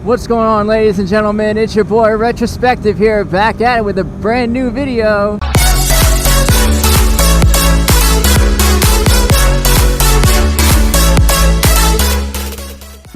What's going on, ladies and gentlemen? It's your boy Retrospective here, back at it with a brand new video.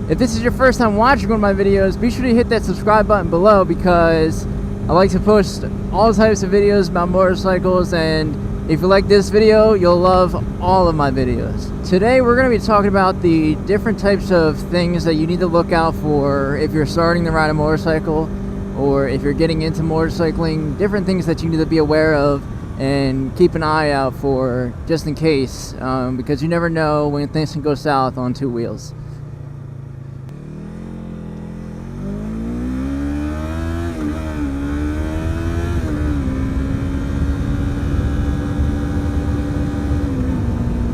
If this is your first time watching one of my videos, be sure to hit that subscribe button below because I like to post all types of videos about motorcycles, and if you like this video, you'll love all of my videos. Today we're going to be talking about the different types of things that you need to look out for if you're starting to ride a motorcycle or if you're getting into motorcycling, different things that you need to be aware of and keep an eye out for just in case, because you never know when things can go south on two wheels.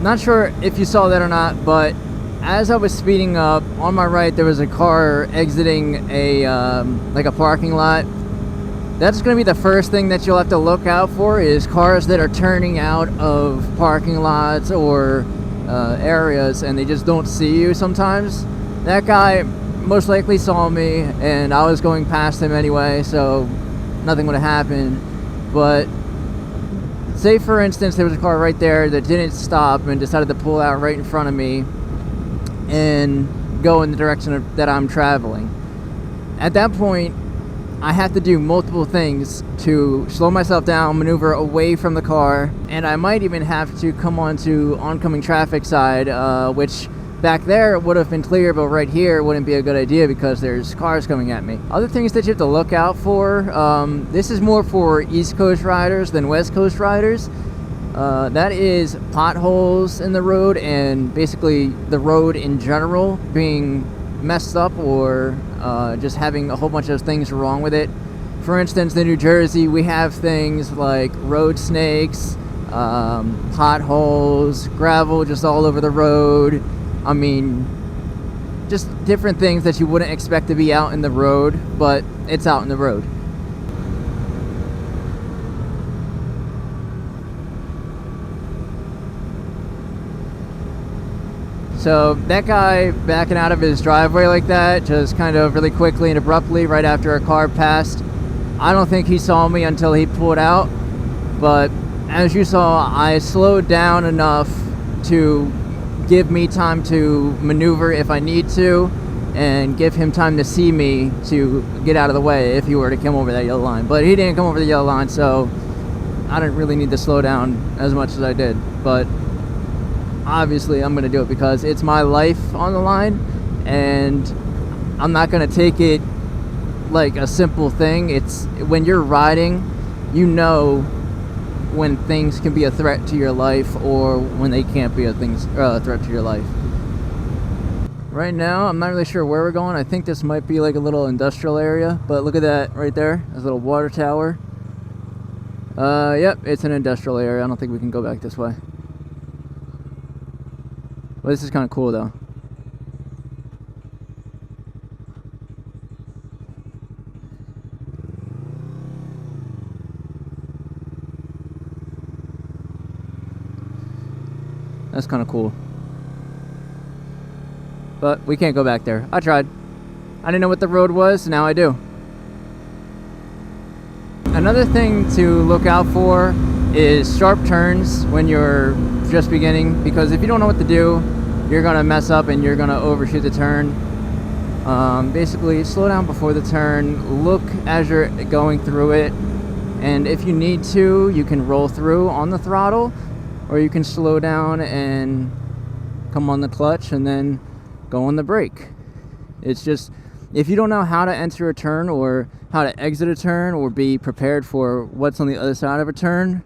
Not sure if you saw that or not, but as I was speeding up, on my right there was a car exiting a like a parking lot. That's going to be the first thing that you'll have to look out for, is cars that are turning out of parking lots or areas and they just don't see you sometimes. That guy most likely saw me and I was going past him anyway, so nothing would have happened. But say for instance there was a car right there that didn't stop and decided to pull out right in front of me and go in the direction that I'm traveling. At that point, I have to do multiple things to slow myself down, maneuver away from the car, and I might even have to come onto oncoming traffic side, which back there would have been clear, but right here wouldn't be a good idea because there's cars coming at me. Other things that you have to look out for, this is more for East Coast riders than West Coast riders. That is potholes in the road and basically the road in general being messed up or just having a whole bunch of things wrong with it. For instance, in New Jersey, we have things like road snakes, potholes, gravel just all over the road. I mean, just different things that you wouldn't expect to be out in the road, but it's out in the road. So that guy backing out of his driveway like that, just kind of really quickly and abruptly right after a car passed, I don't think he saw me until he pulled out, but as you saw, I slowed down enough to give me time to maneuver if I need to, and give him time to see me to get out of the way if he were to come over that yellow line. But he didn't come over the yellow line, so I didn't really need to slow down as much as I did. But obviously I'm going to do it because it's my life on the line, and I'm not going to take it like a simple thing. It's when you're riding, you know when things can be a threat to your life or when they can't be a threat to your life. Right now, I'm not really sure where we're going. I think this might be like a little industrial area, but look at that right there. There's a little water tower. Yep, it's an industrial area. I don't think we can go back this way. But this is kind of cool though. That's kind of cool. But we can't go back there. I tried. I didn't know what the road was, now I do. Another thing to look out for is sharp turns when you're just beginning, because if you don't know what to do, you're going to mess up and you're going to overshoot the turn. Basically, slow down before the turn, look as you're going through it, and if you need to, you can roll through on the throttle, or you can slow down and come on the clutch and then go on the brake. It's just, if you don't know how to enter a turn or how to exit a turn or be prepared for what's on the other side of a turn,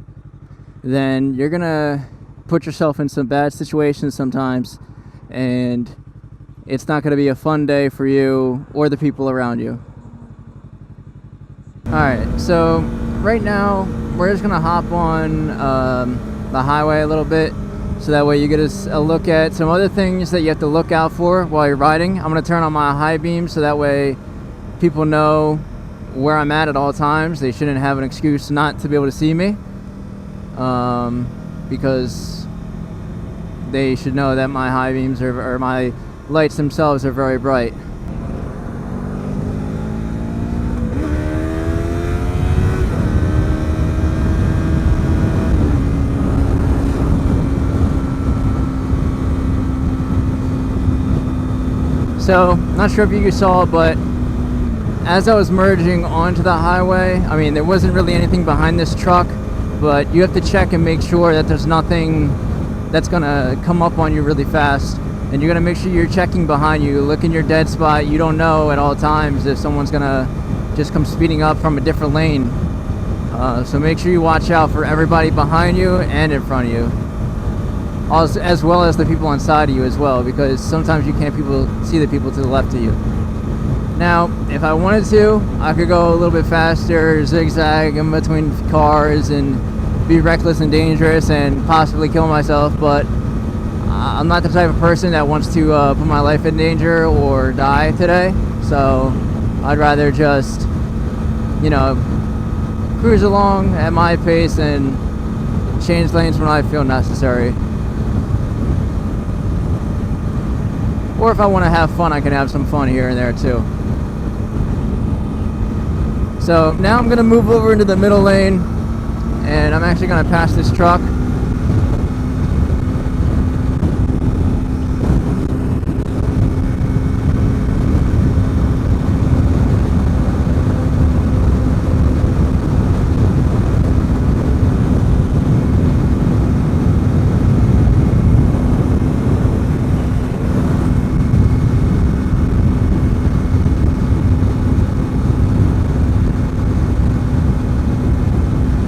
then you're gonna put yourself in some bad situations sometimes, and it's not gonna be a fun day for you or the people around you. Alright, so right now we're just gonna hop on the highway a little bit, so that way you get a look at some other things that you have to look out for while you're riding. I'm going to turn on my high beam so that way people know where I'm at all times. They shouldn't have an excuse not to be able to see me, because they should know that my high beams or my lights themselves are very bright. So, not sure if you saw, but as I was merging onto the highway, I mean, there wasn't really anything behind this truck, but you have to check and make sure that there's nothing that's gonna come up on you really fast. And you're gonna make sure you're checking behind you, look in your dead spot. You don't know at all times if someone's gonna just come speeding up from a different lane. So make sure you watch out for everybody behind you and in front of you, as well as the people on side of you as well, because sometimes you can't see the people to the left of you. Now, if I wanted to, I could go a little bit faster, zigzag in between cars and be reckless and dangerous and possibly kill myself, but I'm not the type of person that wants to put my life in danger or die today. So I'd rather just, you know, cruise along at my pace and change lanes when I feel necessary. Or if I want to have fun, I can have some fun here and there too. So now I'm going to move over into the middle lane, and I'm actually going to pass this truck.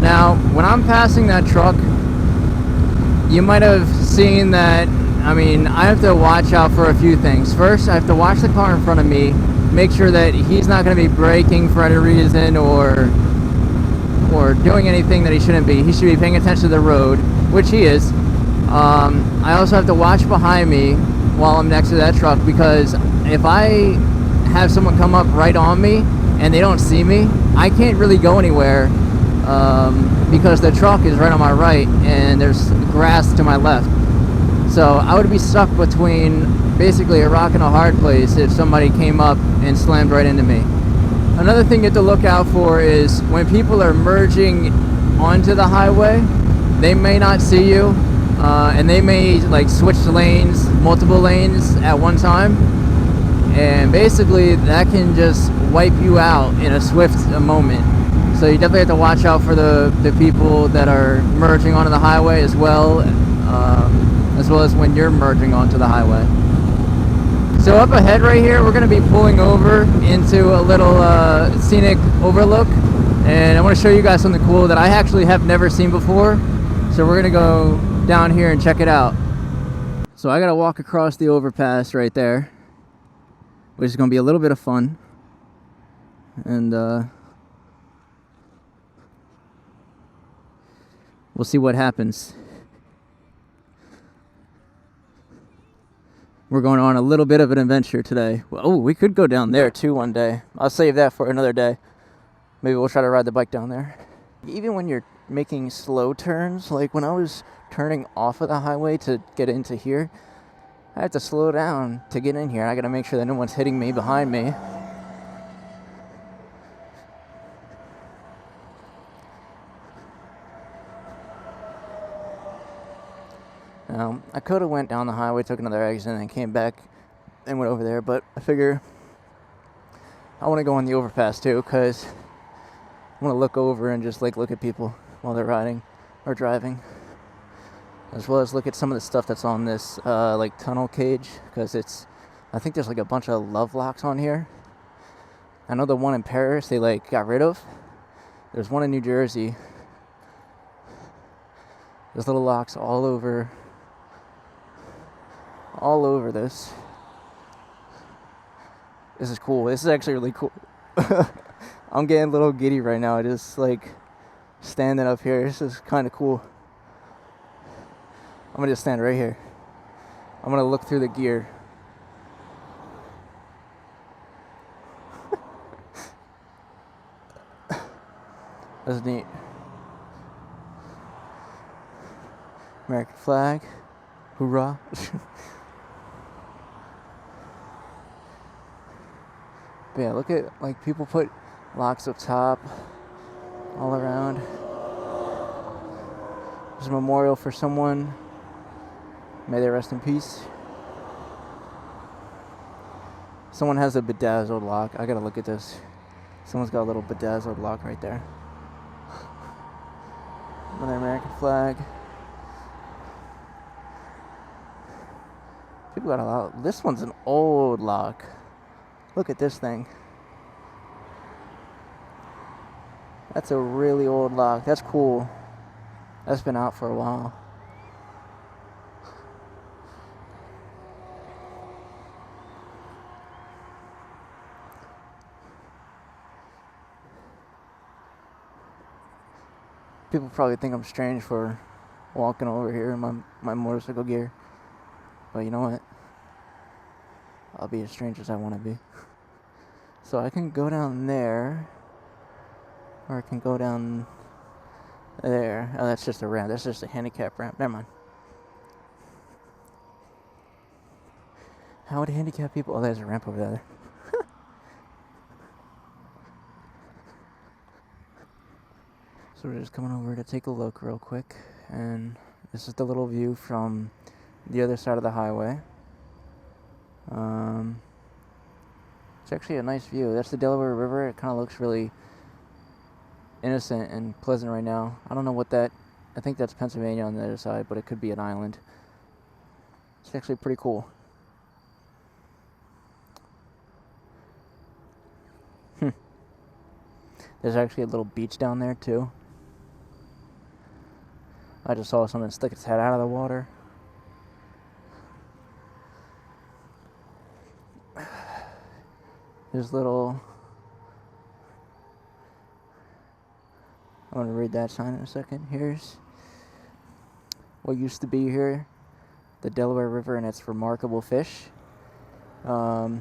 Now, when I'm passing that truck, you might have seen that, I mean, I have to watch out for a few things. First, I have to watch the car in front of me, make sure that he's not going to be braking for any reason or doing anything that he shouldn't be. He should be paying attention to the road, which he is. I also have to watch behind me while I'm next to that truck, because if I have someone come up right on me and they don't see me, I can't really go anywhere. Because the truck is right on my right and there's grass to my left. So I would be stuck between basically a rock and a hard place if somebody came up and slammed right into me. Another thing you have to look out for is when people are merging onto the highway, they may not see you, and they may like switch lanes, multiple lanes at one time, and basically that can just wipe you out in a swift moment. So you definitely have to watch out for the people that are merging onto the highway as well as when you're merging onto the highway. So up ahead right here, we're going to be pulling over into a little scenic overlook, and I want to show you guys something cool that I actually have never seen before. So we're going to go down here and check it out. So I got to walk across the overpass right there, which is going to be a little bit of fun. And we'll see what happens. We're going on a little bit of an adventure today. Oh, we could go down there too one day. I'll save that for another day. Maybe we'll try to ride the bike down there. Even when you're making slow turns, like when I was turning off of the highway to get into here, I have to slow down to get in here. I gotta make sure that no one's hitting me behind me. I could have went down the highway, took another exit, and then came back and went over there, but I figure I want to go on the overpass too, because I want to look over and just like look at people while they're riding or driving, as well as look at some of the stuff that's on this like tunnel cage, because I think there's like a bunch of love locks on here. I know the one in Paris they like got rid of. There's one in New Jersey. There's little locks all over this. This is cool. This is actually really cool. I'm getting a little giddy right now. Just like standing up here. This is kind of cool. I'm gonna just stand right here. I'm gonna look through the gear. That's neat. American flag. Hoorah. But yeah, look at, like, people put locks up top, all around. There's a memorial for someone. May they rest in peace. Someone has a bedazzled lock. I gotta look at this. Someone's got a little bedazzled lock right there. Another American flag. People got a lot. This one's an old lock. Look at this thing. That's a really old lock. That's cool. That's been out for a while. People probably think I'm strange for walking over here in my motorcycle gear. But you know what? I'll be as strange as I want to be. So I can go down there. Or I can go down there. Oh, that's just a ramp. That's just a handicap ramp. Never mind. How would handicap people? Oh, there's a ramp over there. So we're just coming over to take a look real quick. And this is the little view from the other side of the highway. It's actually a nice view. That's the Delaware River. It kind of looks really innocent and pleasant right now. I don't know what that... I think that's Pennsylvania on the other side, but it could be an island. It's actually pretty cool. There's actually a little beach down there too. I just saw something stick its head out of the water. There's little... I'm going to read that sign in a second. Here's what used to be here. The Delaware River and its remarkable fish. So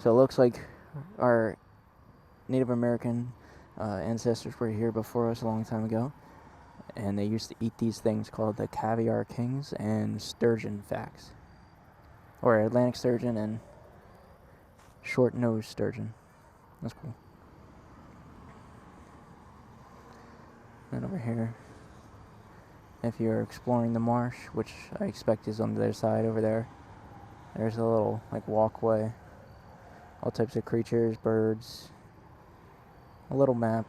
it looks like our Native American ancestors were here before us a long time ago. And they used to eat these things called the caviar kings and sturgeon facts. Or Atlantic sturgeon and short-nosed sturgeon. That's cool. And over here, if you're exploring the marsh, which I expect is on the other side over there, there's a little like walkway. All types of creatures, birds, a little map.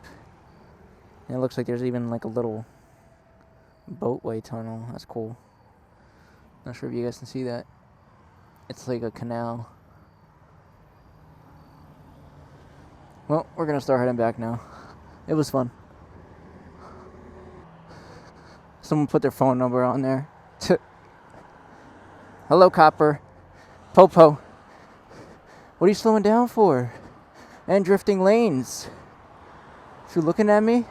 And it looks like there's even like a little boatway tunnel. That's cool. Not sure if you guys can see that. It's like a canal. Well, we're gonna start heading back now. It was fun. Someone put their phone number on there. Hello, Copper. Popo. What are you slowing down for? And drifting lanes. You looking at me?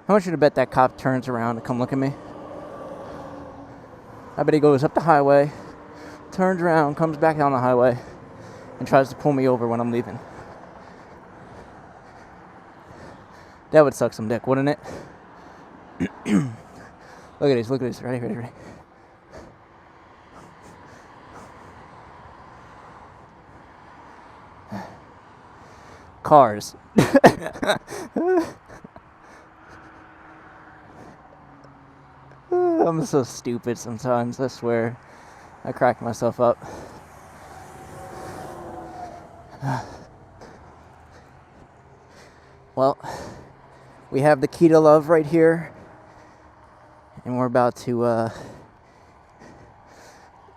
I want you to bet that cop turns around to come look at me. I bet he goes up the highway, turns around, comes back down the highway, and tries to pull me over when I'm leaving. That would suck some dick, wouldn't it? Look at this. Ready. Cars. I'm so stupid sometimes, I swear. I crack myself up. Well, we have the key to love right here. And we're about to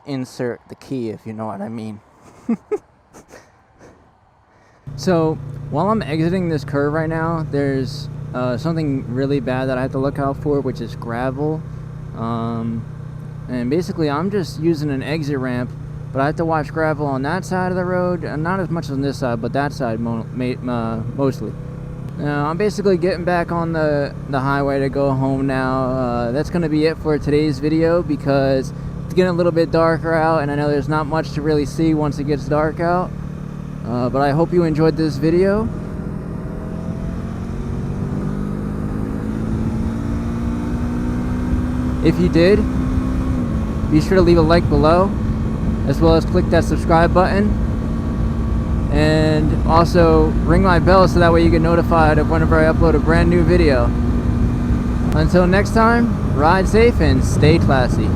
insert the key, if you know what I mean. So, while I'm exiting this curve right now, there's something really bad that I have to look out for, which is gravel. And basically I'm just using an exit ramp, but I have to watch gravel on that side of the road, and not as much on this side, but that side mostly. Now I'm basically getting back on the highway to go home now. That's going to be it for today's video, because it's getting a little bit darker out, and I know there's not much to really see once it gets dark out. But I hope you enjoyed this video. If you did, be sure to leave a like below, as well as click that subscribe button, and also ring my bell so that way you get notified of whenever I upload a brand new video. Until next time, ride safe and stay classy.